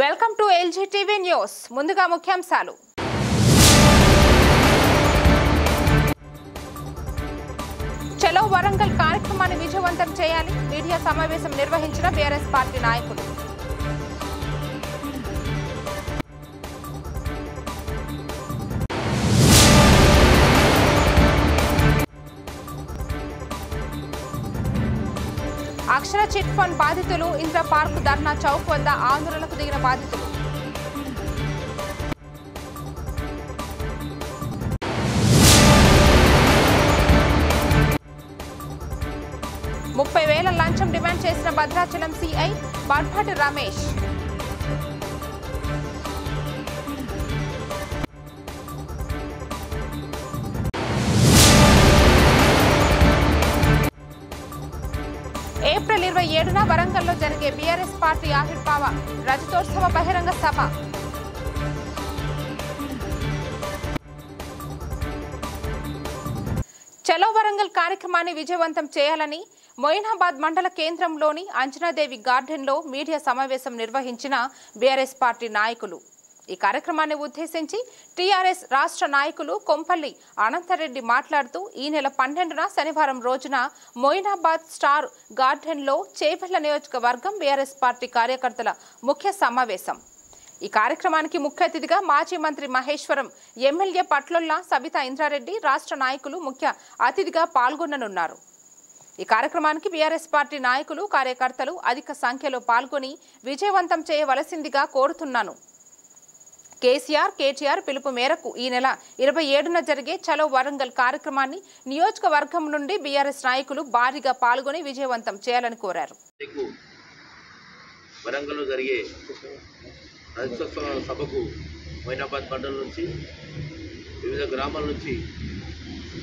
Welcome to LG TV news. ముందుగా ముఖ్యాంశాలు. చలో వరంగల్ కార్యక్రమాన్ని విజయవంతం చేయాలి. మీడియా సమావేశం నిర్వహించిన బీఆర్ఎస్ పార్టీ నాయకులు. అక్షర చిట్ ఫండ్ బాధితులు ఇంద్ర పార్క్ ధర్నా చౌక్ వద్ద ఆందోళనకు దిగిన బాధితులు. ₹30,000 లంచం డిమాండ్ చేసిన భద్రాచలం సిఐ బర్పాటి రమేష్. ఏప్రిల్ 27న వరంగల్లో జరిగే బీఆర్ఎస్ పార్టీ ఆవిర్భావ రజతోత్సవ బహిరంగ సభ. చలో వరంగల్ కార్యక్రమాన్ని విజయవంతం చేయాలని మొయినాబాద్ మండల కేంద్రంలోని అంజనాదేవి గార్డెన్లో మీడియా సమావేశం నిర్వహించిన బీఆర్ఎస్ పార్టీ నాయకులు. ఈ కార్యక్రమాన్ని ఉద్దేశించి టీఆర్ఎస్ రాష్ట్ర నాయకులు కొంపల్లి అనంతరెడ్డి మాట్లాడుతూ ఈ నెల 12న శనివారం రోజున మొయినాబాద్ స్టార్ గార్డెన్లో చేవెళ్ల నియోజకవర్గం బీఆర్ఎస్ పార్టీ కార్యకర్తల ముఖ్య సమావేశం. ఈ కార్యక్రమానికి ముఖ్య అతిథిగా మాజీ మంత్రి మహేశ్వరం, ఎమ్మెల్యే పట్లొల్ల సబితా ఇంద్రారెడ్డి రాష్ట్ర నాయకులు ముఖ్య అతిథిగా పాల్గొననున్నారు. ఈ కార్యక్రమానికి బీఆర్ఎస్ పార్టీ నాయకులు, కార్యకర్తలు అధిక సంఖ్యలో పాల్గొని విజయవంతం చేయవలసిందిగా కోరుతున్నాను. కేటీఆర్ పిలుపు మేరకు ఈ నెల 27న జరిగే చలో వరంగల్ కార్యక్రమాన్ని నియోజకవర్గం నుండి బీఆర్ఎస్ నాయకులు భారీగా పాల్గొని విజయవంతం చేయాలని కోరారు. వరంగల్లో జరిగే రజతోత్సవ సభకు మొయినాబాద్ మండలం నుంచి వివిధ గ్రామాల నుంచి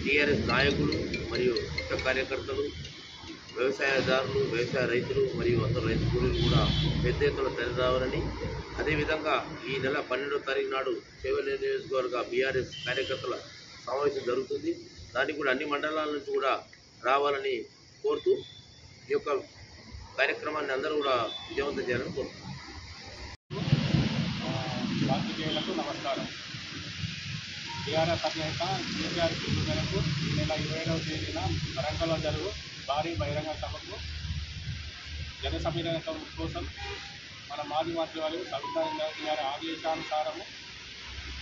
టీఆర్ఎస్ నాయకులు మరియు కార్యకర్తలు, వ్యవసాయదారులు, వ్యవసాయ రైతులు మరియు అందరు రైతు కూలీలు కూడా పెద్ద ఎత్తున తరలిరావాలని, అదేవిధంగా ఈ నెల 12వ తారీఖు నాడు చేవెళ్ల నియోజకవర్గ బీఆర్ఎస్ కార్యకర్తల సమావేశం జరుగుతుంది. దానికి కూడా అన్ని మండలాల నుంచి కూడా రావాలని కోరుతూ ఈ యొక్క కార్యక్రమాన్ని అందరూ కూడా విజయవంతం చేయాలని కోరుతున్నాం. నమస్కారం. టీఆర్ఎస్ అధినేత కేసీఆర్ పిలుపు మేరకు ఈ నెల 27వ తేదీన వరంగల్లో జరుగు భారీ బహిరంగ సభకు జన సమీకరణ కోసం మన మాజీ మంత్రి వాళ్ళు సబితా ఇంద్రారెడ్డి గారి ఆదేశానుసారము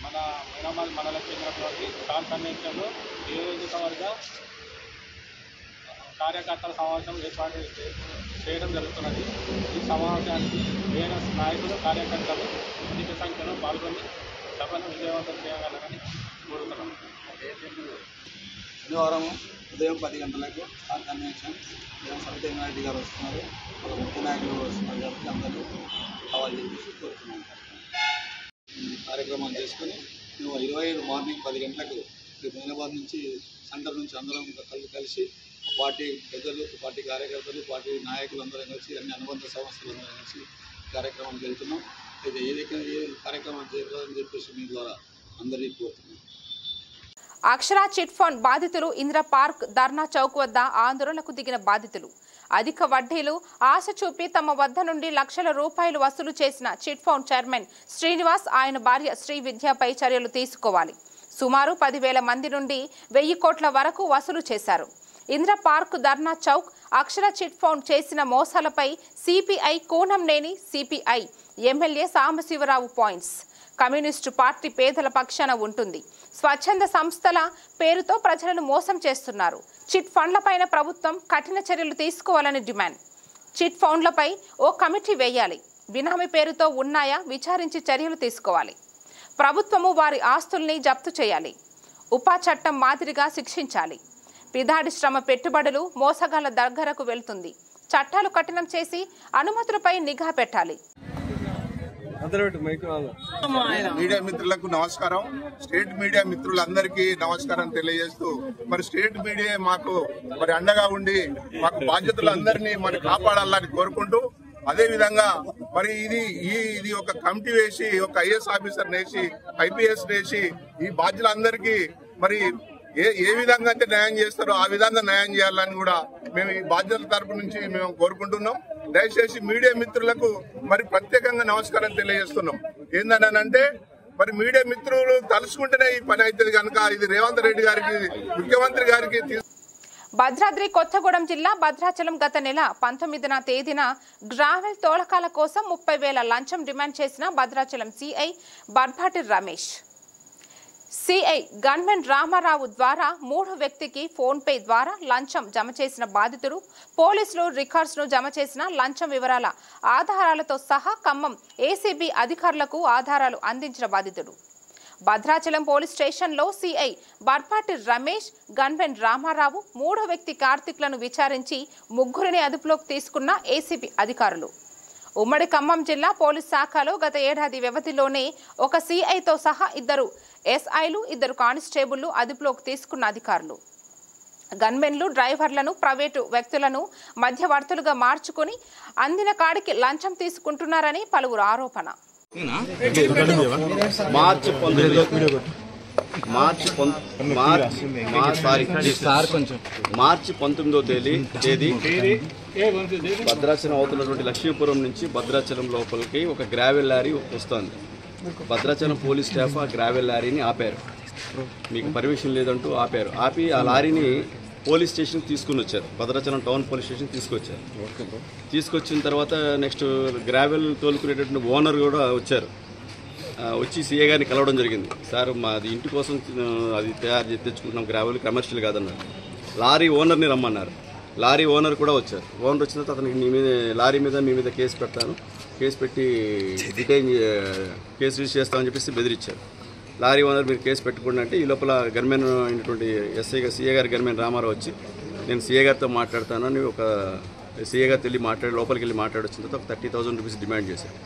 మన మొయినాబాద్ మండల కేంద్రంలోని స్టార్ కన్వెన్షన్లో నియోజకవర్గ కార్యకర్తల సమావేశం ఏర్పాటు చేయడం జరుగుతున్నది. ఈ సమావేశానికి బీఆర్ఎస్ నాయకులు, కార్యకర్తలు అధిక సంఖ్యలో పాల్గొని సభను విజయవంతం చేయగలరని కోరుతున్నాం. శనివారం ఉదయం 10 గంటలకు స్టార్ కన్వెన్షన్ సబితా ఇంద్రారెడ్డి గారు వస్తున్నారు, ఒక ముఖ్య నాయకులు వస్తున్నారు కాబట్టి అందరూ కావాలి చెప్పేసి కోరుతున్నాం. కార్యక్రమాలు చేసుకొని మేము 25 మార్నింగ్ 10 గంటలకు మొయినాబాద్ నుంచి సెంటర్ నుంచి అందరం కలిసి పార్టీ పెద్దలు, పార్టీ కార్యకర్తలు, పార్టీ నాయకులు అందరం కలిసి అన్ని అనుబంధ సంస్థలు అందరం కలిసి కార్యక్రమానికి వెళ్తున్నాం. అయితే ఏ కార్యక్రమం చేయాలని చెప్పేసి మీ ద్వారా అందరికీ కోరుతున్నాం. అక్షర చిట్ ఫండ్ బాధితులు ఇంద్ర పార్క్ ధర్నా చౌక్ వద్ద ఆందోళనకు దిగిన బాధితులు అధిక వడ్డీలు ఆశ చూపి తమ వద్ద నుండి లక్షల రూపాయలు వసూలు చేసిన చిట్ ఫండ్ చైర్మన్ శ్రీనివాస్, ఆయన భార్య శ్రీ విద్యపై చర్యలు తీసుకోవాలి. సుమారు 10,000 మంది నుండి 1,000 కోట్ల వరకు వసూలు చేశారు. Indira park Dharna Chowk Akshara chit fund చేసిన మోసాలపై CPI Koonamneni, CPI MLA Sambasivarao points. Communist party పేదల పక్షాన ఉంటుంది. స్వచ్ఛంద సంస్థల పేరుతో ప్రజలను మోసం చేస్తున్నారు. చిట్ ఫండ్లపైన ప్రభుత్వం కఠిన చర్యలు తీసుకోవాలని డిమాండ్. చిట్ ఫండ్లపై ఓ కమిటీ వేయాలి. బినామీ పేరుతో ఉన్నాయా విచారించి చర్యలు తీసుకోవాలి. ప్రభుత్వము వారి ఆస్తుల్ని జప్తు చేయాలి. ఉపా చట్టం మాదిరిగా శిక్షించాలి. పిదాడి శ్రమ పెట్టుబడులు మోసగాళ్ల దగ్గరకు వెళ్తుంది. చట్టాలు కఠినం చేసి అనుమతులపై నిఘా పెట్టాలి. మీడియా మిత్రులకు నమస్కారం. స్టేట్ మీడియా మిత్రులందరికీ నమస్కారం తెలియజేస్తూ, మరి స్టేట్ మీడియా మాకు మరి అండగా ఉండి మాకు బాధ్యతలందరినీ మరి కాపాడాలని కోరుకుంటూ, అదే విధంగా మరి ఇది ఒక కమిటీ వేసి, ఒక ఐఏఎస్ ఆఫీసర్ వేసి, ఐపీఎస్ వేసి ఈ బాధ్యులందరికీ మరి ఏ విధంగా అయితే న్యాయం చేస్తారో ఆ విధంగా న్యాయం చేయాలని కూడా మేము ఈ బాధ్యతల తరపు నుంచి మేము కోరుకుంటున్నాం. దయచేసి మీడియా మిత్రులకు మరి ప్రత్యేకంగా నమస్కారం తెలియజేస్తున్నాం. ఏందనంటే మరి మీడియా మిత్రులు తలుసుకుంటేనే ఈ పని అవుతుంది కనుక ఇది రేవంత్ రెడ్డి గారికి, ముఖ్యమంత్రి గారికి. భద్రాద్రి కొత్తగూడెం జిల్లా భద్రాచలం గత నెల 19వ తేదీన గ్రావెల్ తోలకాల కోసం 30,000 లంచం డిమాండ్ చేసిన Bhadrachalam CI Barbhati Ramesh, CI gunmen Ramarao ద్వారా 3 వ్యక్తికి ఫోన్ పే ద్వారా లంచం జమ చేసిన బాధితుడు పోలీసులు రికార్డ్స్ ను జమ చేసిన లంచం వివరాల ఆధారాలతో సహా ఖమ్మం ఏసీబీ అధికారులకు ఆధారాలు అందించిన బాధితుడు. భద్రాచలం పోలీస్ స్టేషన్లో సిఐ బర్పాటి రమేష్, గన్మెన్ రామారావు, 3వ వ్యక్తి కార్తిక్లను విచారించి 3గురిని అదుపులోకి తీసుకున్న ఏసీబీ అధికారులు. ఉమ్మడి ఖమ్మం జిల్లా పోలీస్ శాఖలో గత ఏడాది వ్యవధిలోనే ఒక సిఐతో సహా 2 ఎస్ఐలు, 2 కానిస్టేబుళ్లు అదుపులోకి తీసుకున్న అధికారులు. గన్మెన్లు డ్రైవర్లను, ప్రైవేటు వ్యక్తులను మధ్యవర్తులుగా మార్చుకుని అందిన కాడికి లంచం తీసుకుంటున్నారని పలువురు ఆరోపణ. మార్చి 19వ తేదీ భద్రాచలం అవుతున్నటువంటి లక్ష్మీపురం నుంచి భద్రాచలం లోపలికి ఒక గ్రావెల్ లారీ వస్తుంది. భద్రాచలం పోలీస్ స్టాఫ్ ఆ గ్రావెల్ లారీని ఆపారు. మీకు పర్మిషన్ లేదంటూ ఆపారు. ఆపి ఆ లారీని పోలీస్ స్టేషన్కి తీసుకుని వచ్చారు. భద్రాచలం టౌన్ పోలీస్ స్టేషన్ తీసుకొచ్చారు. తీసుకొచ్చిన తర్వాత నెక్స్ట్ గ్రావెల్ తోలుకునేటటువంటి ఓనర్ కూడా వచ్చారు. వచ్చి సీఏ గారిని కలవడం జరిగింది. సార్ మాది ఇంటి కోసం అది తయారు చేసి తెచ్చుకుంటున్నాం, గ్రావెల్ కమర్షియల్ కాదన్నారు. లారీ ఓనర్ని రమ్మన్నారు. లారీ ఓనర్ కూడా వచ్చారు. ఓనర్ వచ్చిన తర్వాత అతనికి లారీ మీద మీ మీద కేసు పెడతాను, కేసు పెట్టి కేసు రిజిస్టర్ చేస్తామని చెప్పేసి బెదిరించారు. లారీ ఓనర్ మీరు కేసు పెట్టుకోండి అంటే ఈ లోపల గన్మెన్ అయినటువంటి సీఏ గారి గన్మెన్ రామారావు వచ్చి నేను సీఏ గారితో మాట్లాడతాను అని ఒక సీఏ గారితో వెళ్ళి లోపలికి వెళ్ళి మాట్లాడొచ్చిన తర్వాత ఒక 30,000 రూపీస్ డిమాండ్ చేశారు.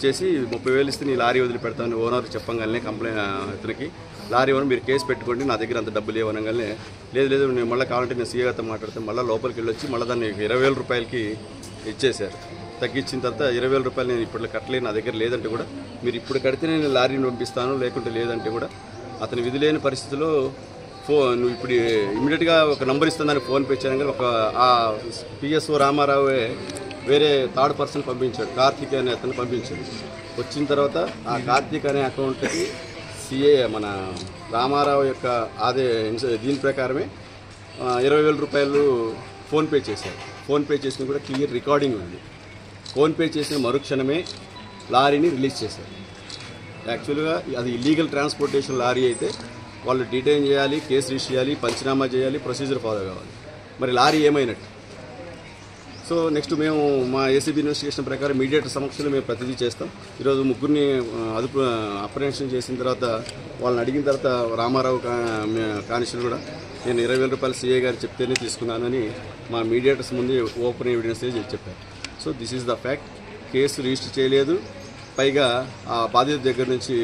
చేసి 30,000 ఇస్తే నీ లారీ వదిలిపెడతాను ఓనర్ చెప్పగానే కంప్లైంట్ ఇతనికి లారీ ఓనర్ మీరు కేసు పెట్టుకోండి, నా దగ్గర అంత డబ్బులు లేవనగానే లేదు నేను మళ్ళీ కావాలంటే నేను సీఏ గారితో మాట్లాడతాను. మళ్ళీ లోపలికి వెళ్ళి వచ్చి మళ్ళీ దాన్ని 20,000 రూపాయలకి ఇచ్చేశారు. తగ్గించిన తర్వాత 20,000 రూపాయలు నేను ఇప్పుడు కట్టలేను, నా దగ్గర లేదంటే కూడా మీరు ఇప్పుడు కడితే నేను లారీని పంపిస్తాను, లేకుంటే లేదంటే కూడా అతని విధి లేని పరిస్థితిలో నువ్వు ఇప్పుడు ఇమీడియట్గా ఒక నంబర్ ఇస్తుందని ఫోన్పే చేయడం కానీ ఒక ఆ పిఎస్ఓ రామారావే వేరే థర్డ్ పర్సన్ పంపించాడు, కార్తీక్ అనే అతను పంపించాడు. వచ్చిన తర్వాత ఆ కార్తీక్ అనే అకౌంట్కి సిఏ మన రామారావు యొక్క దీని ప్రకారమే 20,000 రూపాయలు ఫోన్పే చేశారు. ఫోన్పే చేసిన కూడా క్లియర్ రికార్డింగ్ ఉంది. ఫోన్పే చేసిన మరుక్షణమే లారీని రిలీజ్ చేశారు. యాక్చువల్గా అది ఇల్లీగల్ ట్రాన్స్పోర్టేషన్ లారీ అయితే వాళ్ళు డిటైన్ చేయాలి, కేసు రిజిస్టర్ చేయాలి, పంచనామా చేయాలి, ప్రొసీజర్ ఫాలో కావాలి. మరి లారీ ఏమైనట్టు? సో నెక్స్ట్ మేము మా ఏసీబీ ఇన్వెస్టిగేషన్ ప్రకారం మీడియేటర్ సమక్షంలో మేము ప్రతిదీ చేస్తాం. ఈరోజు 3గురిని అప్రహెన్షన్ చేసిన తర్వాత వాళ్ళని అడిగిన తర్వాత రామారావు కానిస్టేబుల్ కూడా నేను 20,000 రూపాయలు సీఏ గారు చెప్తేనే తీసుకున్నానని మా మీడియేటర్స్ ముందు ఓపెన్ ఎవిడెన్స్ చెప్పారు. So this is the fact. Case register చేయలేదు, పైగా ఆ బాధిత దగ్గర నుంచి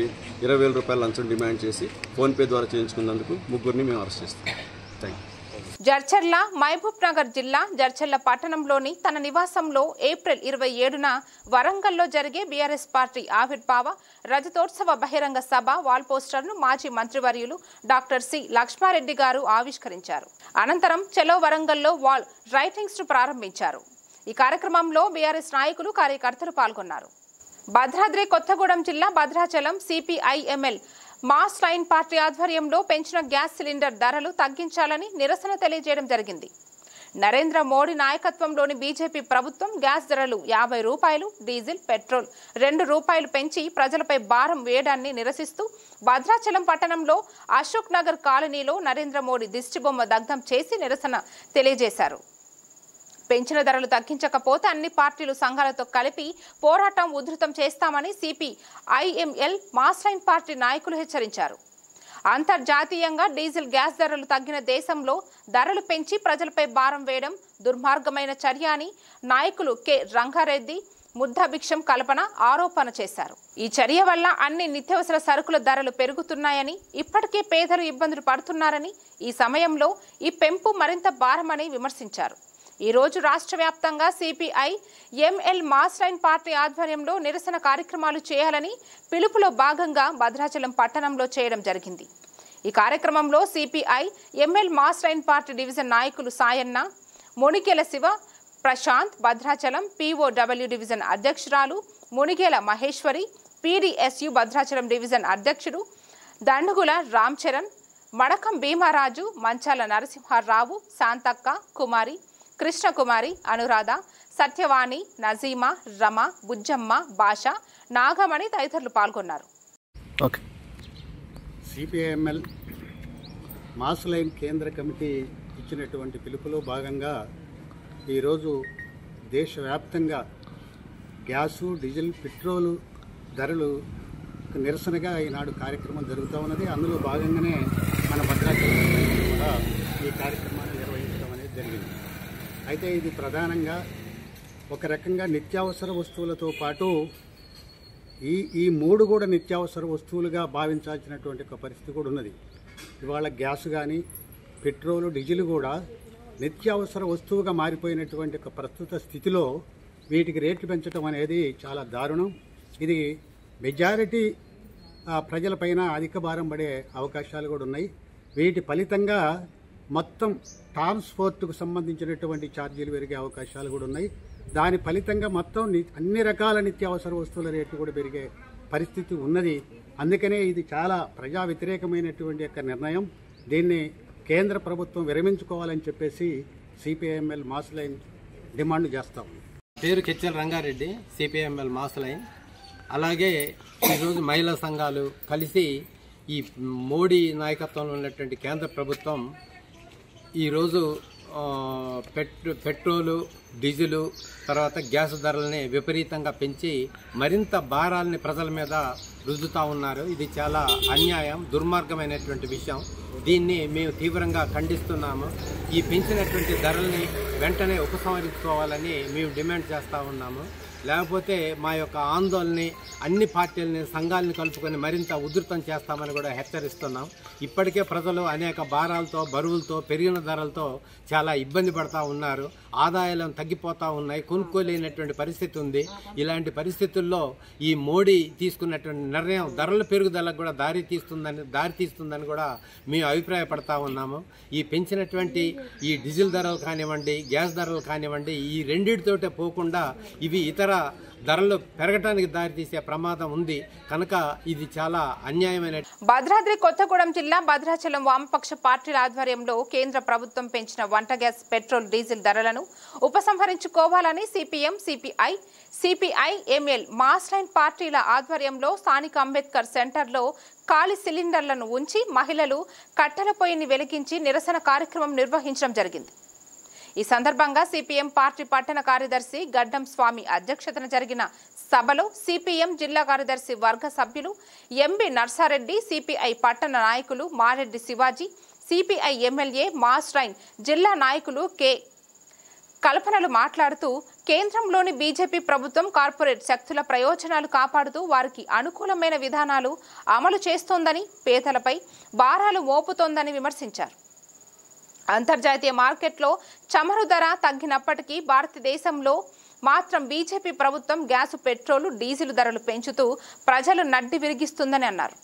20,000 రూపాయల లంచం డిమాండ్ చేసి ఫోన్పే ద్వారా చేయించుకున్నందుకు 3గురిని మేము అరెస్ట్ చేస్తాం. Thank you. జడ్చర్ల మహబూబ్ నగర్ జిల్లా జడ్చర్ల పట్టణంలోని తన నివాసంలో ఏప్రిల్ 27న వరంగల్లో జరిగే బీఆర్ఎస్ పార్టీ ఆవిర్భావ రజతోత్సవ బహిరంగ సభ వాల్ పోస్టర్ను మాజీ మంత్రివర్యులు డాక్టర్ సి లక్ష్మారెడ్డి గారు ఆవిష్కరించారు. అనంతరం చలో వరంగల్లో వాల్ రైటింగ్స్ ను ప్రారంభించారు. ఈ కార్యక్రమంలో బీఆర్ఎస్ నాయకులు, కార్యకర్తలు పాల్గొన్నారు. భద్రాద్రి కొత్తగూడెం జిల్లా Bhadrachalam CPIML mass line party ఆధ్వర్యంలో పెంచిన గ్యాస్ సిలిండర్ ధరలు తగ్గించాలని నిరసన తెలియజేయడం జరిగింది. నరేంద్ర మోడీ నాయకత్వంలోని బీజేపీ ప్రభుత్వం గ్యాస్ ధరలు 50 రూపాయలు, డీజిల్, పెట్రోల్ 2 రూపాయలు పెంచి ప్రజలపై భారం వేయడాన్ని నిరసిస్తూ భద్రాచలం పట్టణంలో అశోక్ నగర్ కాలనీలో నరేంద్ర మోడీ దిష్టిబొమ్మ దగ్ధం చేసి నిరసన తెలియజేశారు. పెంచిన ధరలు తగ్గించకపోతే అన్ని పార్టీలు సంఘాలతో కలిపి పోరాటం ఉధృతం చేస్తామని సిపిఐఎంఎల్ మాస్ లైన్ పార్టీ నాయకులు హెచ్చరించారు. అంతర్జాతీయంగా డీజిల్, గ్యాస్ ధరలు తగ్గిన దేశంలో ధరలు పెంచి ప్రజలపై భారం వేయడం దుర్మార్గమైన చర్య అని నాయకులు కె రంగారెడ్డి, ముద్దాభిక్షం కల్పన ఆరోపణ చేశారు. ఈ చర్య వల్ల అన్ని నిత్యావసర సరుకుల ధరలు పెరుగుతున్నాయని, ఇప్పటికే పేదలు ఇబ్బందులు పడుతున్నారని, ఈ సమయంలో ఈ పెంపు మరింత భారమని విమర్శించారు. ఈ రోజు రాష్ట్ర వ్యాప్తంగా సిపిఐఎంఎల్ మాస్ లైన్ పార్టీ ఆధ్వర్యంలో నిరసన కార్యక్రమాలు చేయాలని పిలుపులో భాగంగా భద్రాచలం పట్టణంలో చేయడం జరిగింది. ఈ కార్యక్రమంలో CPI ML mass line party division నాయకులు సాయన్న, మునిగేల శివ, ప్రశాంత్, భద్రాచలం POW డివిజన్ అధ్యక్షురాలు మునిగేల మహేశ్వరి, PDSU భద్రాచలం డివిజన్ అధ్యక్షుడు దండుగుల రామ్ చరణ్, మడకం భీమారాజు, మంచాల నరసింహారావు, శాంతక్క, కుమారి, కృష్ణకుమారి, అనురాధ, సత్యవాణి, నజీమా, రమ, బుజ్జమ్మ, భాష, నాగమణి తదితరులు పాల్గొన్నారు. సిపిఐఎంఎల్ మాస్ లైన్ కేంద్ర కమిటీ ఇచ్చినటువంటి పిలుపులో భాగంగా ఈరోజు దేశవ్యాప్తంగా గ్యాసు, డీజిల్, పెట్రోలు ధరలు నిరసనగా ఈనాడు కార్యక్రమం జరుగుతూ ఉన్నది. అందులో భాగంగానే మన భద్రాచలం కూడా ఈ కార్యక్రమాన్ని నిర్వహించడం అనేది జరిగింది. అయితే ఇది ప్రధానంగా ఒక రకంగా నిత్యావసర వస్తువులతో పాటు ఈ మూడు కూడా నిత్యావసర వస్తువులుగా భావించాల్సినటువంటి ఒక పరిస్థితి కూడా ఉన్నది. ఇవాళ గ్యాస్ కానీ, పెట్రోలు, డీజిల్ కూడా నిత్యావసర వస్తువుగా మారిపోయినటువంటి ఒక ప్రస్తుత స్థితిలో వీటికి రేట్లు పెంచడం అనేది చాలా దారుణం. ఇది మెజారిటీ ప్రజలపైన అధిక భారం పడే అవకాశాలు కూడా ఉన్నాయి. వీటి ఫలితంగా మొత్తం ట్రాన్స్పోర్ట్కు సంబంధించినటువంటి ఛార్జీలు పెరిగే అవకాశాలు కూడా ఉన్నాయి. దాని ఫలితంగా మొత్తం అన్ని రకాల నిత్యావసర వస్తువుల రేట్లు కూడా పెరిగే పరిస్థితి ఉన్నది. అందుకనే ఇది చాలా ప్రజా వ్యతిరేకమైనటువంటి యొక్క నిర్ణయం. దీన్ని కేంద్ర ప్రభుత్వం విరమించుకోవాలని చెప్పేసి సిపిఐఎంఎల్ మాస్ లైన్ డిమాండ్ చేస్తాం. పేరు కెచ్చల రంగారెడ్డి, సిపిఐఎంఎల్ మాస్ లైన్. అలాగే ఈరోజు మహిళా సంఘాలు కలిసి ఈ మోడీ నాయకత్వంలో ఉన్నటువంటి కేంద్ర ప్రభుత్వం ఈరోజు పెట్రోలు, డీజిలు, తర్వాత గ్యాస్ ధరలని విపరీతంగా పెంచి మరింత భారాలని ప్రజల మీద రుద్దుతూ ఉన్నారు. ఇది చాలా అన్యాయం, దుర్మార్గమైనటువంటి విషయం. దీన్ని మేము తీవ్రంగా ఖండిస్తున్నాము. ఈ పెంచినటువంటి ధరల్ని వెంటనే ఉపసంహరించుకోవాలని మేము డిమాండ్ చేస్తూ ఉన్నాము. లేకపోతే మా యొక్క ఆందోళనని అన్ని పార్టీలని, సంఘాలను కలుపుకొని మరింత ఉధృతం చేస్తామని కూడా హెచ్చరిస్తున్నాం. ఇప్పటికే ప్రజలు అనేక భారాలతో, బరువులతో, పెరిగిన ధరలతో చాలా ఇబ్బంది పడతా ఉన్నారు. ఆదాయాలను తగ్గిపోతూ ఉన్నాయి, కొనుక్కోలేనటువంటి పరిస్థితి ఉంది. ఇలాంటి పరిస్థితుల్లో ఈ మోడీ తీసుకున్నటువంటి నిర్ణయం ధరల పెరుగుదలకు కూడా దారి తీస్తుందని కూడా మేము అభిప్రాయపడతా ఉన్నాము. ఈ పెంచినటువంటి ఈ డీజిల్ ధరలు కానివ్వండి, గ్యాస్ ధరలు కానివ్వండి, ఈ రెండింటితోటే పోకుండా ఇవి ఇతర ధరలు పెరగడానికి దారితీసే ప్రమాదం ఉంది. కనుక ఇది చాలా అన్యాయమైన. భద్రాద్రి కొత్తగూడెం జిల్లా భద్రాచలం వామపక్ష పార్టీల ఆధ్వర్యంలో కేంద్ర ప్రభుత్వం పెంచిన వంట గ్యాస్, పెట్రోల్, డీజిల్ ధరలను ఉపసంహరించుకోవాలని CPM, CPI ML mass line పార్టీల ఆధ్వర్యంలో స్థానిక అంబేద్కర్ సెంటర్లో ఖాళీ సిలిండర్లను ఉంచి మహిళలు కట్టెల పొయ్యిని వెలిగించి నిరసన కార్యక్రమం నిర్వహించడం జరిగింది. ఈ సందర్భంగా సిపిఎం పార్టీ పట్టణ కార్యదర్శి గడ్డం స్వామి అధ్యక్షతన జరిగిన సభలో సిపిఎం జిల్లా కార్యదర్శి వర్గ సభ్యులు ఎంబి నర్సారెడ్డి, సిపిఐ పట్టణ నాయకులు Mareddy Shivaji, CPI MLA mass line జిల్లా నాయకులు కె కల్పనలు మాట్లాడుతూ కేంద్రంలోని బీజేపీ ప్రభుత్వం కార్పొరేట్ శక్తుల ప్రయోజనాలు కాపాడుతూ వారికి అనుకూలమైన విధానాలు అమలు చేస్తోందని, పేదలపై భారాలు మోపుతోందని విమర్శించారు. అంతర్జాతీయ మార్కెట్లో చమురు ధర తగ్గినప్పటికీ భారతదేశంలో మాత్రం బీజేపీ ప్రభుత్వం గ్యాసు, పెట్రోలు, డీజిల్ ధరలు పెంచుతూ ప్రజలు నడ్డి విరిగిస్తుందని అన్నారు.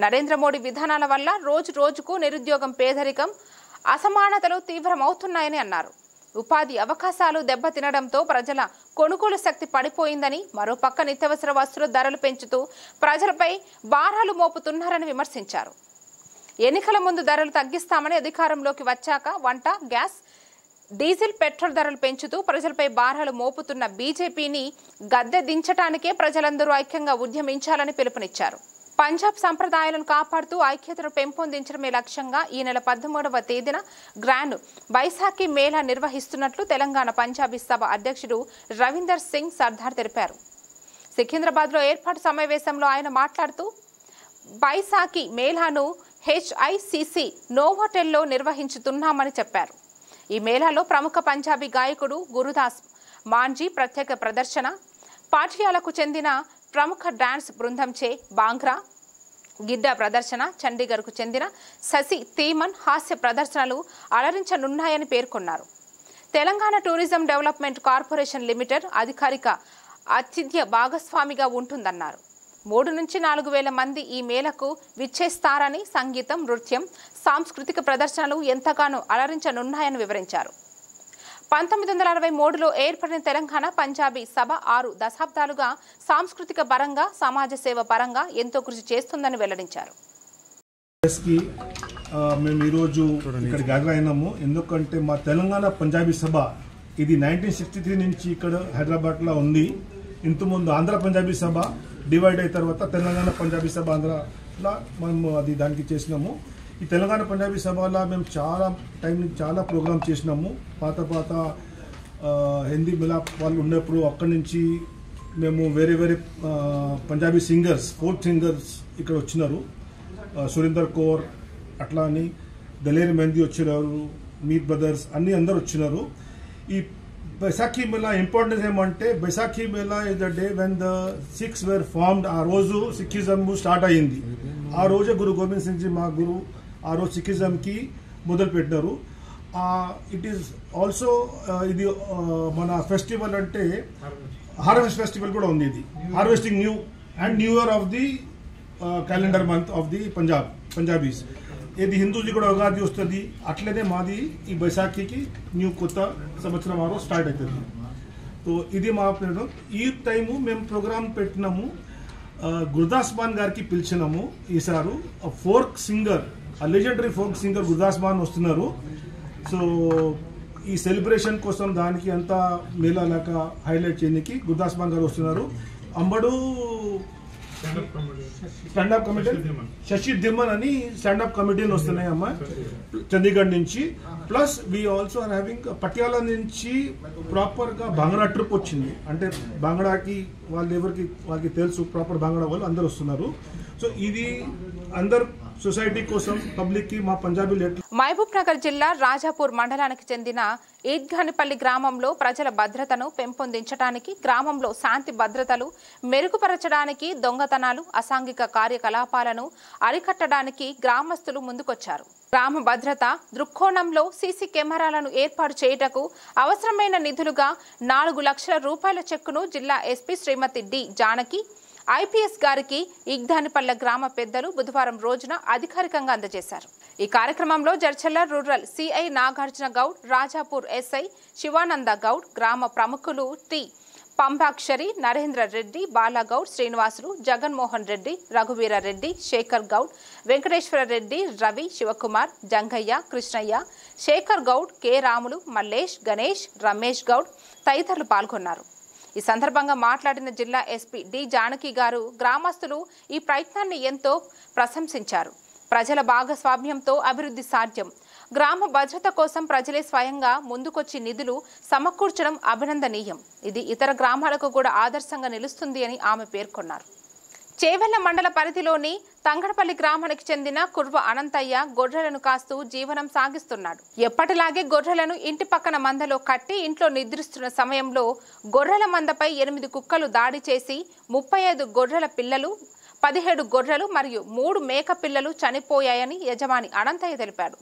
నరేంద్ర మోడీ విధానాల వల్ల రోజు రోజుకు నిరుద్యోగం, పేదరికం, అసమానతలు తీవ్రమవుతున్నాయని అన్నారు. ఉపాధి అవకాశాలు దెబ్బతినడంతో ప్రజల కొనుగోలు శక్తి పడిపోయిందని, మరోపక్క నిత్యావసర వస్తువుల ధరలు పెంచుతూ ప్రజలపై భారాలు మోపుతున్నారని విమర్శించారు. ఎన్నికల ముందు ధరలు తగ్గిస్తామని అధికారంలోకి వచ్చాక వంట గ్యాస్, డీజిల్, పెట్రోల్ ధరలు పెంచుతూ ప్రజలపై భారాలు మోపుతున్న బీజేపీని గద్దె దించడానికే ప్రజలందరూ ఐక్యంగా ఉద్యమించాలని పిలుపునిచ్చారు. పంజాబ్ సంప్రదాయాలను కాపాడుతూ ఐక్యతను పెంపొందించడమే లక్ష్యంగా ఈ నెల 13వ తేదీన గ్రాండ్ బైసాఖీ మేళా నిర్వహిస్తున్నట్లు తెలంగాణ పంజాబీ సభ అధ్యక్షుడు రవీందర్ సింగ్ సర్దార్ తెలిపారు. సికింద్రాబాద్లో ఏర్పాటు సమావేశంలో ఆయన మాట్లాడుతూ బైసాఖీ మేళాను HICC నోవోటెల్లో నిర్వహించుతున్నామని చెప్పారు. ఈ మేళాలో ప్రముఖ పంజాబీ గాయకుడు గురుదాస్ మాంజీ ప్రత్యేక ప్రదర్శన, పాటియాలకు చెందిన ప్రముఖ డాన్స్ బృందంచే బాంగ్రా గిడ్డా ప్రదర్శన, చండీగఢ్కు చెందిన శశి తీమన్ హాస్య ప్రదర్శనలు అలరించనున్నాయని పేర్కొన్నారు. Telangana tourism development corporation limited అధికారిక అతిథ్య భాగస్వామిగా ఉంటుందన్నారు. 3 నుంచి 4 వేల మంది ఈ మేళకు విచ్చేస్తారని, సంగీతం, నృత్యం, సాంస్కృతిక ప్రదర్శనలు ఎంతగానో అలరించనున్నాయని వివరించారు. 1963లో ఏర్పడిన తెలంగాణ పంజాబీ సభ 6 దశాబ్దాలుగా సాంస్కృతిక పరంగా, సమాజ సేవ పరంగా ఎంతో కృషి చేస్తుందని వెల్లడించారు. మేము ఈరోజు ఇక్కడ గ్యాదర్ అయినాము. ఎందుకంటే మా తెలంగాణ పంజాబీ సభ ఇది 1963 నుంచి ఇక్కడ హైదరాబాద్లో ఉంది. ఇంతకుముందు ఆంధ్ర పంజాబీ సభ డివైడ్ అయిన తర్వాత తెలంగాణ పంజాబీ సభ ఆంధ్రలో మేము అది దానికి చేసినాము. ఈ తెలంగాణ పంజాబీ సభలో మేము చాలా ప్రోగ్రామ్ చేసినాము. పాత హిందీ మిలాప్ వాళ్ళు ఉన్నప్పుడు అక్కడి నుంచి మేము వేరే పంజాబీ సింగర్స్, ఫోక్ సింగర్స్ ఇక్కడ వచ్చినారు. సురేందర్ కౌర్ అట్లా అని దలేర్ మెహందీ వచ్చినారు, మీట్ బ్రదర్స్ అన్ని అందరు వచ్చినారు. ఈ బైసాఖీ మేళా ఇంపార్టెన్స్ ఏమంటే Baisakhi mela is the day when the Sikhs were formed. ఆ రోజు సిక్కిజం స్టార్ట్ అయ్యింది. ఆ రోజే గురు గోవింద్ సింగ్ జీ మా గురు ఆ రోజు సిక్కిజంకి మొదలు పెట్టినారు. ఇట్ ఈస్ ఆల్సో ఇది మన ఫెస్టివల్ అంటే హార్వెస్ట్ ఫెస్టివల్ కూడా ఉంది. ఇది harvesting new year of the calendar month of the Punjabis. ఇది హిందూజీ కూడా ఉగాది వస్తుంది. అట్లనే మాది ఈ బైసాఖీకి కొత్త సంవత్సరం ఆ రోజు స్టార్ట్ అవుతుంది. సో ఇది మా ఈ టైము మేము ప్రోగ్రామ్ పెట్టినాము. గుర్దాస్ మాన్ గారికి పిలిచినాము. ఈసారి folk singer, legendary folk singer Gurdas Mann వస్తున్నారు. సో ఈ సెలబ్రేషన్ కోసం దానికి అంతా మేళా లాగా హైలైట్ చేయడానికి గుర్దాస్ మాన్ గారు వస్తున్నారు. అంబడు స్టాండప్ కమిటీ శశి ధిమన్ అని స్టాండప్ కమిటీలు వస్తున్నాయి అమ్మా చండీగఢ్ నుంచి. Plus we also are having Patiala నుంచి ప్రాపర్గా భాంగడా ట్రిప్ వచ్చింది. అంటే భాంగడాకి వాళ్ళకి తెలుసు, ప్రాపర్ భాంగడా వాళ్ళు అందరు వస్తున్నారు. సో ఇది అందరు సొసైటీ కోసం పబ్లిక్ కి మా పంజాబీ మహబూబ్ నగర్ జిల్లా రాజాపూర్ మండలానికి చెందిన ఈద్ఘానిపల్లి గ్రామంలో ప్రజల భద్రతను పెంపొందించడానికి, గ్రామంలో శాంతి భద్రతలు మెరుగుపరచడానికి, దొంగతనాలు, అసాంఘిక కార్యకలాపాలను అరికట్టడానికి గ్రామస్తులు ముందుకొచ్చారు. గ్రామ భద్రత దృక్కోణంలో సీసీ కెమెరాలను ఏర్పాటు చేయుటకు అవసరమైన నిధులుగా 4 లక్షల రూపాయల చెక్కును జిల్లా ఎస్పీ శ్రీమతి డి జానకి ఐపీఎస్ గారికి ఈగ్ధానిపల్లె గ్రామ పెద్దలు బుధవారం రోజున అధికారికంగా అందజేశారు. ఈ కార్యక్రమంలో Jadcherla rural CI Nagarjuna Goud, Rajapur SI Shivananda Goud, గ్రామ ప్రముఖులు టి పంబాక్షరి, నరేంద్ర రెడ్డి, బాలాగౌడ్, శ్రీనివాసులు, జగన్మోహన్ రెడ్డి, రఘువీర రెడ్డి, శేఖర్ గౌడ్, వెంకటేశ్వర రెడ్డి, రవి, శివకుమార్, జంగయ్య, కృష్ణయ్య, శేఖర్ గౌడ్, కె రాములు, మల్లేష్, గణేష్, రమేష్ గౌడ్ తదితరులు పాల్గొన్నారు. ఈ సందర్భంగా మాట్లాడిన జిల్లా ఎస్పీ డి జానకి గారు గ్రామస్తులు ఈ ప్రయత్నాన్ని ఎంతో ప్రశంసించారు. ప్రజల భాగస్వామ్యంతో అభివృద్ధి సాధ్యం. గ్రామ భద్రత కోసం ప్రజలే స్వయంగా ముందుకొచ్చి నిధులు సమకూర్చడం అభినందనీయం. ఇది ఇతర గ్రామాలకు కూడా ఆదర్శంగా నిలుస్తుంది అని ఆమె పేర్కొన్నారు. చేవెళ్ల మండల పరిధిలోని తంగడపల్లి గ్రామానికి చెందిన కుర్వ అనంతయ్య గొర్రెలను కాస్తూ జీవనం సాగిస్తున్నాడు. ఎప్పటిలాగే గొర్రెలను ఇంటి పక్కన మందలో కట్టి ఇంట్లో నిద్రిస్తున్న సమయంలో గొర్రెల మందపై 8 కుక్కలు దాడి చేసి 35 గొర్రెల పిల్లలు, 17 గొర్రెలు మరియు 3 మేక పిల్లలు చనిపోయాయని యజమాని అనంతయ్య తెలిపాడు.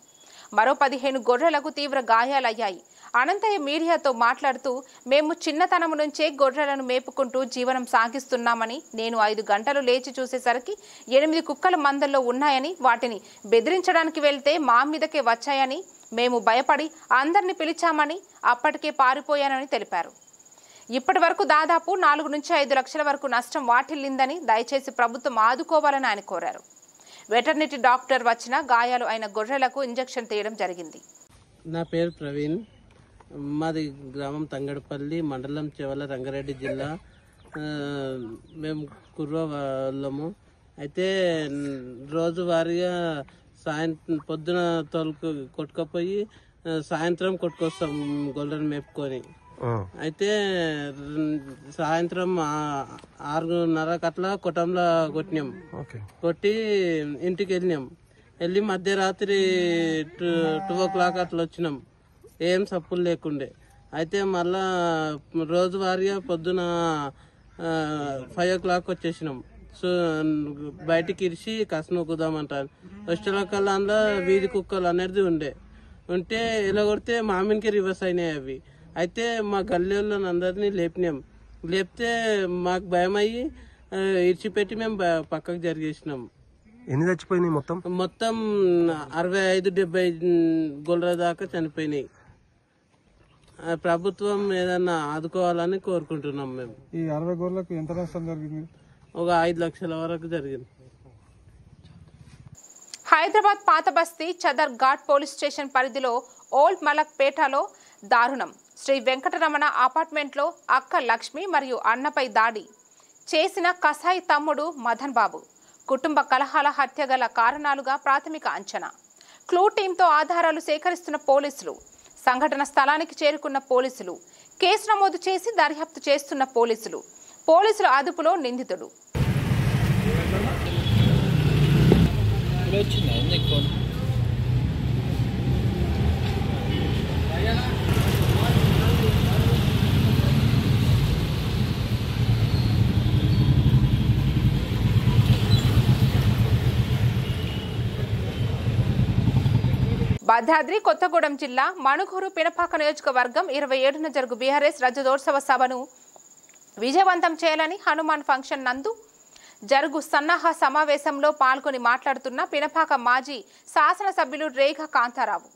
మరో 15 గొర్రెలకు తీవ్ర గాయాలయ్యాయి. అనంతయ్య మీడియాతో మాట్లాడుతూ, మేము చిన్నతనం నుంచే గొర్రెలను మేపుకుంటూ జీవనం సాగిస్తున్నామని, నేను 5 గంటలు లేచి చూసేసరికి 8 కుక్కలు మందల్లో ఉన్నాయని, వాటిని బెదిరించడానికి వెళ్తే మా మీదకే వచ్చాయని, మేము భయపడి అందరిని పిలిచామని, అప్పటికే పారిపోయానని తెలిపారు. ఇప్పటి వరకు దాదాపు 4 నుంచి 5 లక్షల వరకు నష్టం వాటిల్లిందని, దయచేసి ప్రభుత్వం ఆదుకోవాలని ఆయన కోరారు. వెటర్నరీ డాక్టర్ వచ్చిన గాయాలు అయిన గొర్రెలకు ఇంజెక్షన్ తీయడం జరిగింది. నా పేరు ప్రవీణ్, మాది గ్రామం తంగడపల్లి, మండలం చేవెళ్ల, రంగారెడ్డి జిల్లా. మేము కుర్ర వాళ్ళము. అయితే రోజువారీగా పొద్దున కొట్టుకపోయి సాయంత్రం కొట్టుకొస్తాం గొర్రెలను మేపుకొని. అయితే సాయంత్రం 6:30 అట్లా కొట్టంలో కొట్టినాం. కొట్టి ఇంటికి వెళ్ళి మధ్యరాత్రి 2 o'clock అట్లా వచ్చినాం, ఏం సప్పులు లేకుండే. అయితే మళ్ళా రోజువారీగా పొద్దున 5 o'clock వచ్చేసినాం. సో బయటికి ఇరిచి కసనొక్కుదామంటారు. వచ్చేకల్లా అందులో వీధి కుక్కలు అనేది ఉంటే ఇలా కొడితే మామినికి రివర్స్ అయినాయి అవి. అయితే మా గల్లీలో అందరినీ లేపినాం. లేపితే మాకు భయం అయ్యి ఇడిచిపెట్టి మేము పక్కకు జరిగేసినాం. ఎన్ని చచ్చిపోయినాయి మొత్తం? మొత్తం 65-70 గొర్రెల దాకా చనిపోయినాయి. ప్రభుత్వం ఏదన్నా ఆదుకోవాలని కోరుకుంటున్నాం. మేము ఈ 60 గొర్రెలకు ఎంత నష్టం జరిగింది? ఒక 5 లక్షల వరకు జరిగింది. హైదరాబాద్ పాత బస్తీ చదర్ ఘాట్ పోలీస్ స్టేషన్ పరిధిలో ఓల్డ్ మలక్ పేటలో దారుణం. శ్రీ వెంకటరమణ అపార్ట్మెంట్లో అక్క లక్ష్మి మరియు అన్నపై దాడి చేసిన కసాయి తమ్ముడు మదన్ బాబు. కుటుంబ కలహాల హత్య గల కారణాలుగా ప్రాథమిక అంచనా. క్లూ టీంతో ఆధారాలు సేకరిస్తున్న పోలీసులు. సంఘటన స్థలానికి చేరుకున్న పోలీసులు. కేసు నమోదు చేసి దర్యాప్తు చేస్తున్న పోలీసుల అదుపులో నిందితుడు. భద్రాద్రి కొత్తగూడెం జిల్లా మణుగూరు పినపాక నియోజకవర్గం 27న జరుగు బీఆర్ఎస్ రజతోత్సవ సభను విజయవంతం చేయాలని హనుమాన్ ఫంక్షన్ నందు జరుగు సన్నాహ సమావేశంలో పాల్గొని మాట్లాడుతున్న పినపాక మాజీ శాసనసభ్యులు రేఖ కాంతారావు.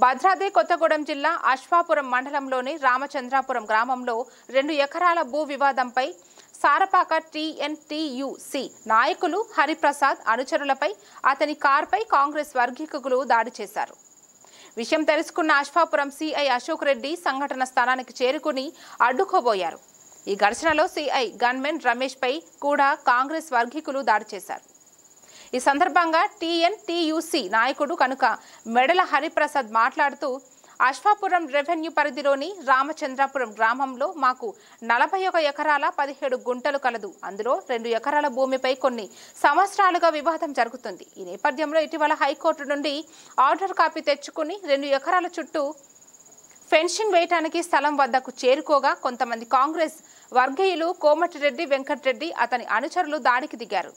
భద్రాద్రి కొత్తగూడెం జిల్లా అశ్వాపురం మండలంలోని రామచంద్రాపురం గ్రామంలో 2 ఎకరాల భూ వివాదంపై సారపాక TNTUC నాయకులు హరిప్రసాద్ అనుచరులపై అతని కారుపై కాంగ్రెస్ వర్గీకులు దాడి చేశారు. విషయం తెలుసుకున్న అశ్వాపురం సిఐ అశోక్ రెడ్డి సంఘటన స్థలానికి చేరుకుని అడ్డుకోబోయారు. ఈ ఘర్షణలో సిఐ గన్మెన్ రమేష్ పై కూడా కాంగ్రెస్ వర్గీకులు దాడి చేశారు. ఈ సందర్భంగా TNTUC నాయకుడు కనుక మెడల హరిప్రసాద్ మాట్లాడుతూ అశ్వాపురం రెవెన్యూ పరిధిలోని రామచంద్రాపురం గ్రామంలో మాకు 41 ఎకరాల 17 గుంటలు కలదు. అందులో 2 ఎకరాల భూమిపై కొన్ని సంవత్సరాలుగా వివాదం జరుగుతుంది. ఈ నేపథ్యంలో ఇటీవల హైకోర్టు నుండి ఆర్డర్ కాపీ తెచ్చుకుని 2 ఎకరాల చుట్టూ ఫెన్సింగ్ వేయడానికి స్థలం వద్దకు చేరుకోగా కొంతమంది కాంగ్రెస్ వర్గీయులు కోమటిరెడ్డి వెంకటరెడ్డి అతని అనుచరులు దాడికి దిగారు.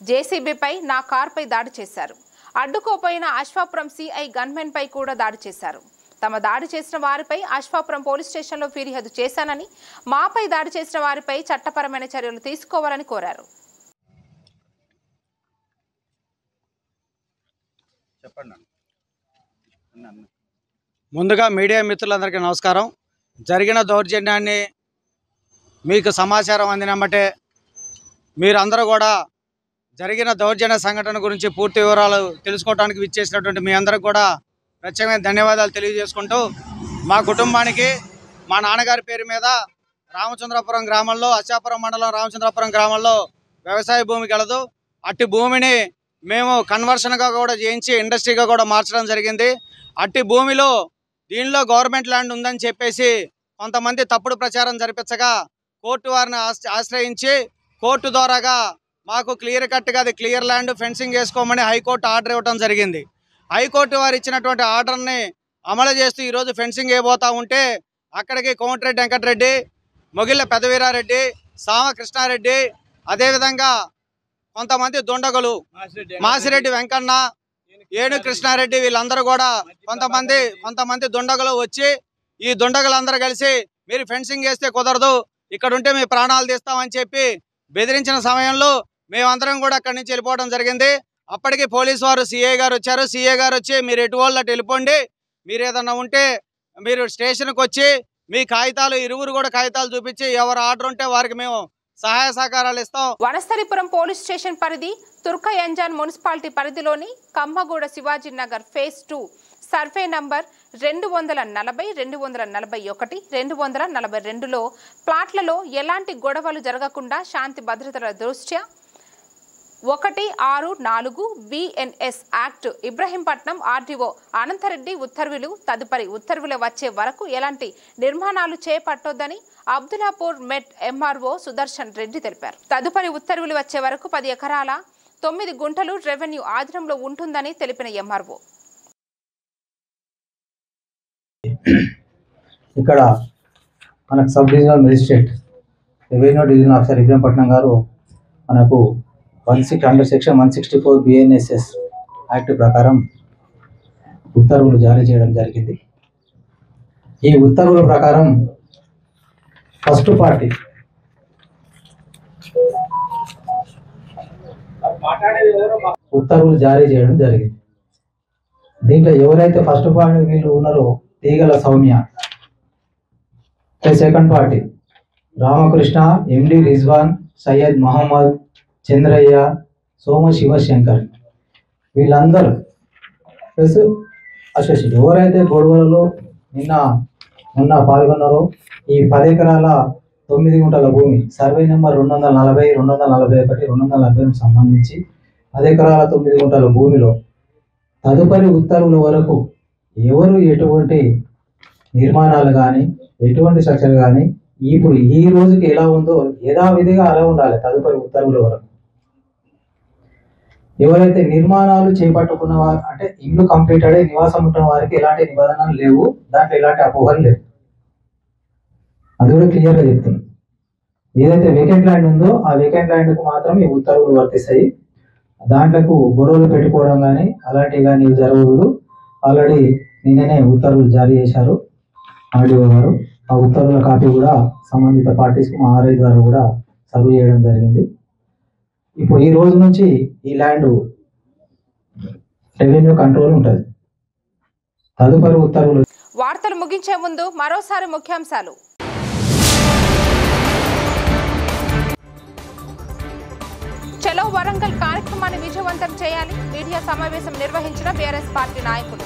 జేసీబీపై నా కారుపై దాడి చేశారు. అడ్డుకోపోయిన అశ్వాపురం సిఐ గన్మెన్ పై కూడా దాడి చేశారు. తమ దాడి చేసిన వారిపై అశ్వాపురం పోలీస్ స్టేషన్లో ఫిర్యాదు చేశానని, మాపై దాడి చేసిన వారిపై చట్టపరమైన చర్యలు తీసుకోవాలని కోరారు. ముందుగా మీడియా మిత్రులందరికీ నమస్కారం. జరిగిన దౌర్జన్యాన్ని మీకు సమాచారం అందినమ్మటే మీరందరూ కూడా జరిగిన దౌర్జన్య సంఘటన గురించి పూర్తి వివరాలు తెలుసుకోవడానికి విచ్చేసినటువంటి మీ అందరికి కూడా ప్రత్యేకమైన ధన్యవాదాలు తెలియజేసుకుంటూ, మా కుటుంబానికి మా నాన్నగారి పేరు మీద రామచంద్రాపురం గ్రామంలో అశ్వాపురం మండలం రామచంద్రాపురం గ్రామంలో వ్యవసాయ భూమి కలదు. అట్టి భూమిని మేము కన్వర్షన్గా కూడా చేయించి ఇండస్ట్రీగా కూడా మార్చడం జరిగింది. అట్టి భూమిలో దీనిలో గవర్నమెంట్ ల్యాండ్ ఉందని చెప్పేసి కొంతమంది తప్పుడు ప్రచారం జరిపించగా కోర్టు వారిని ఆశ్రయించి కోర్టు ద్వారాగా మాకు క్లియర్ కట్గా అది క్లియర్ ల్యాండ్ ఫెన్సింగ్ వేసుకోమని హైకోర్టు ఆర్డర్ ఇవ్వడం జరిగింది. హైకోర్టు వారు ఇచ్చినటువంటి ఆర్డర్ని అమలు చేస్తూ ఈరోజు ఫెన్సింగ్ వేయబోతూ ఉంటే అక్కడికి కోమటిరెడ్డి వెంకటరెడ్డి, మొగిళ్ళ పెదవీరారెడ్డి, సామ కృష్ణారెడ్డి, అదేవిధంగా కొంతమంది దుండగులు మాసిరెడ్డి వెంకన్న, ఏను కృష్ణారెడ్డి వీళ్ళందరూ కూడా కొంతమంది దుండగులు వచ్చి ఈ దుండగులందరూ కలిసి మీరు ఫెన్సింగ్ వేస్తే కుదరదు, ఇక్కడ ఉంటే మీ ప్రాణాలు తీస్తామని చెప్పి బెదిరించిన సమయంలో మేమందరం కూడా అక్కడి నుంచి వెళ్ళిపోవడం జరిగింది. అప్పటికి పోలీసు వారు సిఐ గారు వచ్చారు. సిఐ గారు వచ్చి మీరు ఎటు వాళ్ళు అటు వెళ్ళిపోండి, మీరు ఏదన్నా ఉంటే మీరు స్టేషన్కి వచ్చి మీ కాగితాలు ఇరువురు కూడా కాగితాలు చూపించి ఎవరు ఆర్డర్ ఉంటే వారికి మేము సహాయ సహకారాలు ఇస్తాం. వనస్థలిపురం పోలీస్ స్టేషన్ పరిధి తుర్కయంజాన్ మున్సిపాలిటీ పరిధిలోని Kammaguda Shivaji Nagar phase 2 survey number 240, 241, 242లో ప్లాట్లలో ఎలాంటి గొడవలు జరగకుండా శాంతి భద్రతల దృష్ట్యా 164 BNS act Ibrahimpatnam RDO Anantha Reddy ఉత్తర్వులు తదుపరి ఉత్తర్వులు వచ్చే వరకు ఎలాంటి నిర్మాణాలు చేపట్టొద్దని అబ్దుల్లాపూర్ మెట్ ఎంఆర్ఓ సుదర్శన్ రెడ్డి తెలిపారు. తదుపరి ఉత్తర్వులు వచ్చే వరకు 10 ఎకరాల 9 గుంటలు రెవెన్యూ ఆధీనంలో ఉంటుందని తెలిపిన ఎంఆర్ఓ ఇక్కడ మనకు sub divisional magistrate revenue divisional officer Ibrahimpatnam గారు మనకు అండర్ సెక్షన్ 164 BNSS యాక్ట్ ప్రకారం ఉత్తర్వులు జారీ చేయడం జరిగింది. ఈ ఉత్తర్వుల ప్రకారం ఫస్ట్ పార్టీ ఉత్తర్వులు జారీ చేయడం జరిగింది. దీంట్లో ఎవరైతే ఫస్ట్ పార్టీ వీళ్ళు ఉన్నారో Teegala Soumya, second party Ramakrishna, MD Rizwan, Syed Mohammed, Chandraiah, Soma Shivshankar, వీళ్ళందరూ ప్లస్ అసోసియేట్ ఎవరైతే గొడవలలో నిన్న పాల్గొన్నారో ఈ 10 ఎకరాల 9 గుంటల భూమి సర్వే నెంబర్ 240, 241, 240 సంబంధించి 10 ఎకరాల 9 గుంటల భూమిలో తదుపరి ఉత్తర్వుల వరకు ఎవరు ఎటువంటి నిర్మాణాలు కానీ ఎటువంటి స్ట్రక్చర్ కానీ ఇప్పుడు ఈ రోజుకి ఎలా ఉందో యథావిధిగా అలా ఉండాలి. తదుపరి ఉత్తర్వుల వరకు ఎవరైతే నిర్మాణాలు చేపట్టుకున్న వారు అంటే ఇల్లు కంప్లీటెడ్ నివాసం ఉంటున్న వారికి ఎలాంటి నిబంధనలు లేవు, దాంట్లో ఎలాంటి అపోహలు లేవు. అది కూడా క్లియర్గా చెప్తున్నాం. ఏదైతే వేకెంట్ ల్యాండ్ ఉందో ఆ వేకెంట్ ల్యాండ్కు మాత్రం ఈ ఉత్తర్వులు వర్తిస్తాయి. దాంట్లకు గొడవలు పెట్టుకోవడం కానీ అలాంటివి కానీ జరగదు. ఆల్రెడీ నిన్ననే ఉత్తర్వులు జారీ చేశారు ఆర్డీఓ గారు. ఆ ఉత్తర్వుల కాపీ కూడా సంబంధిత పార్టీస్కి మా RI ద్వారా కూడా సర్వ్ చేయడం జరిగింది. ఇప్పుడు ఈ రోజు నుంచి ఈ ల్యాండ్ రెవెన్యూ కంట్రోల్ ఉంటుంది. తదుపరి ఉత్తర్వులు. వార్తలు ముగించే ముందు మరోసారి ముఖ్యాంశాలు. చలో వరంగల్ కార్యక్రమాన్ని విజయవంతం చేయాలి. మీడియా సమావేశం నిర్వహించిన బీఆర్ఎస్ పార్టీ నాయకులు.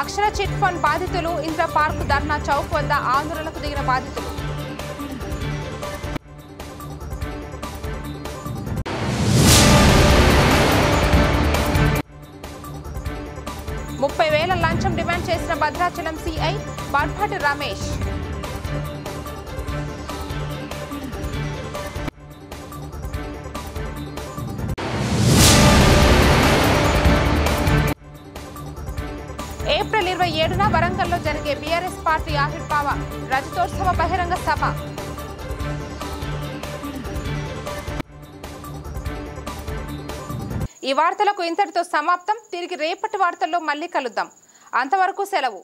అక్షర చిట్ ఫండ్ బాధితులు ఇంద్ర పార్క్ ధర్నా చౌక్ వద్ద ఆందోళనకు దిగిన బాధితులు. ₹30,000 లంచం డిమాండ్ చేసిన భద్రాచలం CI బర్పాటి రమేష్. ఏప్రిల్ 27న వరంగల్లో జరిగే బీఆర్ఎస్ పార్టీ ఆవిర్భావ రజతోత్సవ బహిరంగ సభ. ఈ వార్తలకు ఇంతటితో సమాప్తం. తిరిగి రేపటి వార్తల్లో మళ్ళీ కలుద్దాం. అంతవరకు సెలవు.